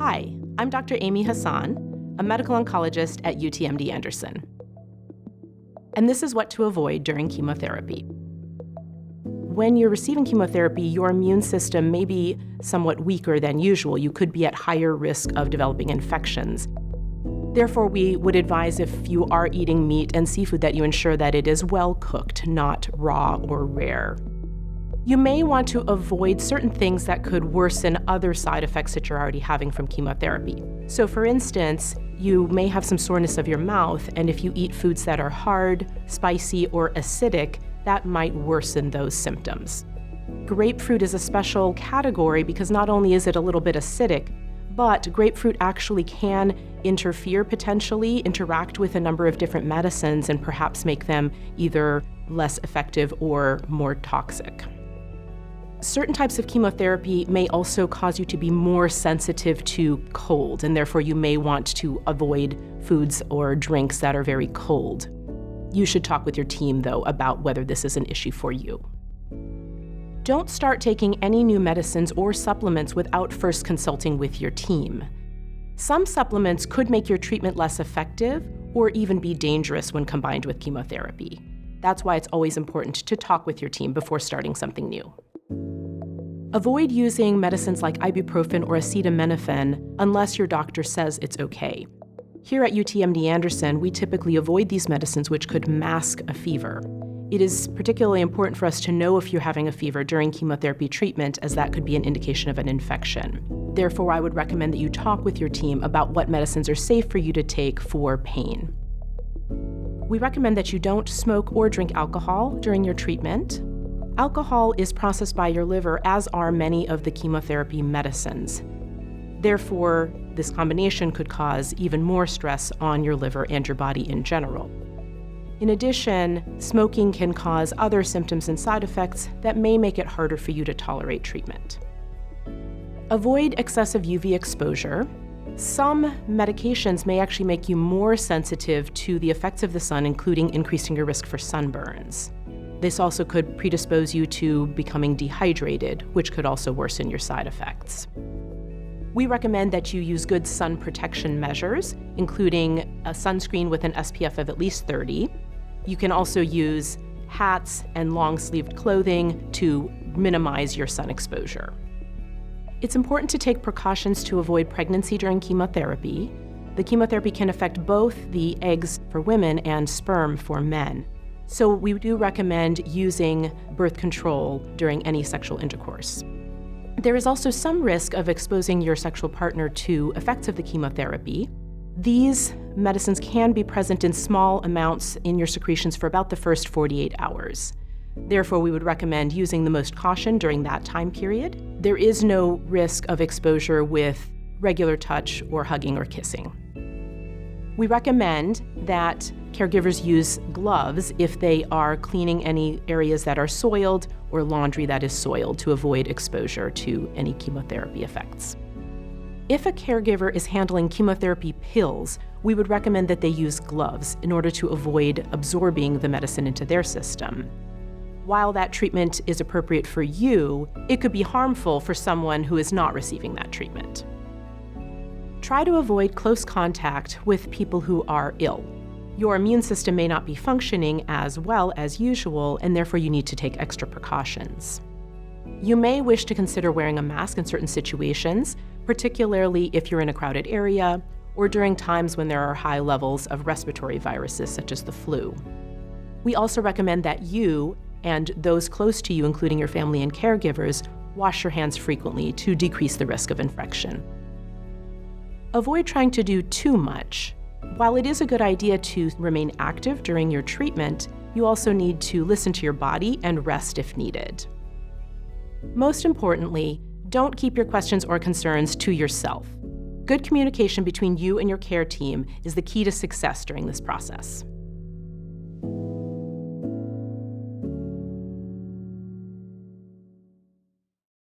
Hi, I'm Dr. Amy Hassan, a medical oncologist at UTMD Anderson. And this is what to avoid during chemotherapy. When you're receiving chemotherapy, your immune system may be somewhat weaker than usual. You could be at higher risk of developing infections. Therefore, we would advise if you are eating meat and seafood that you ensure that it is well cooked, not raw or rare. You may want to avoid certain things that could worsen other side effects that you're already having from chemotherapy. So for instance, you may have some soreness of your mouth, and if you eat foods that are hard, spicy, or acidic, that might worsen those symptoms. Grapefruit is a special category because not only is it a little bit acidic, but grapefruit actually can interfere, potentially interact with a number of different medicines and perhaps make them either less effective or more toxic. Certain types of chemotherapy may also cause you to be more sensitive to cold, and therefore you may want to avoid foods or drinks that are very cold. You should talk with your team, though, about whether this is an issue for you. Don't start taking any new medicines or supplements without first consulting with your team. Some supplements could make your treatment less effective or even be dangerous when combined with chemotherapy. That's why it's always important to talk with your team before starting something new. Avoid using medicines like ibuprofen or acetaminophen unless your doctor says it's okay. Here at UTMD Anderson, we typically avoid these medicines which could mask a fever. It is particularly important for us to know if you're having a fever during chemotherapy treatment, as that could be an indication of an infection. Therefore, I would recommend that you talk with your team about what medicines are safe for you to take for pain. We recommend that you don't smoke or drink alcohol during your treatment. Alcohol is processed by your liver, as are many of the chemotherapy medicines. Therefore, this combination could cause even more stress on your liver and your body in general. In addition, smoking can cause other symptoms and side effects that may make it harder for you to tolerate treatment. Avoid excessive UV exposure. Some medications may actually make you more sensitive to the effects of the sun, including increasing your risk for sunburns. This also could predispose you to becoming dehydrated, which could also worsen your side effects. We recommend that you use good sun protection measures, including a sunscreen with an SPF of at least 30. You can also use hats and long-sleeved clothing to minimize your sun exposure. It's important to take precautions to avoid pregnancy during chemotherapy. The chemotherapy can affect both the eggs for women and sperm for men. So we do recommend using birth control during any sexual intercourse. There is also some risk of exposing your sexual partner to effects of the chemotherapy. These medicines can be present in small amounts in your secretions for about the first 48 hours. Therefore, we would recommend using the most caution during that time period. There is no risk of exposure with regular touch or hugging or kissing. We recommend that caregivers use gloves if they are cleaning any areas that are soiled or laundry that is soiled to avoid exposure to any chemotherapy effects. If a caregiver is handling chemotherapy pills, we would recommend that they use gloves in order to avoid absorbing the medicine into their system. While that treatment is appropriate for you, it could be harmful for someone who is not receiving that treatment. Try to avoid close contact with people who are ill. Your immune system may not be functioning as well as usual, and therefore you need to take extra precautions. You may wish to consider wearing a mask in certain situations, particularly if you're in a crowded area or during times when there are high levels of respiratory viruses such as the flu. We also recommend that you and those close to you, including your family and caregivers, wash your hands frequently to decrease the risk of infection. Avoid trying to do too much. While it is a good idea to remain active during your treatment, you also need to listen to your body and rest if needed. Most importantly, don't keep your questions or concerns to yourself. Good communication between you and your care team is the key to success during this process.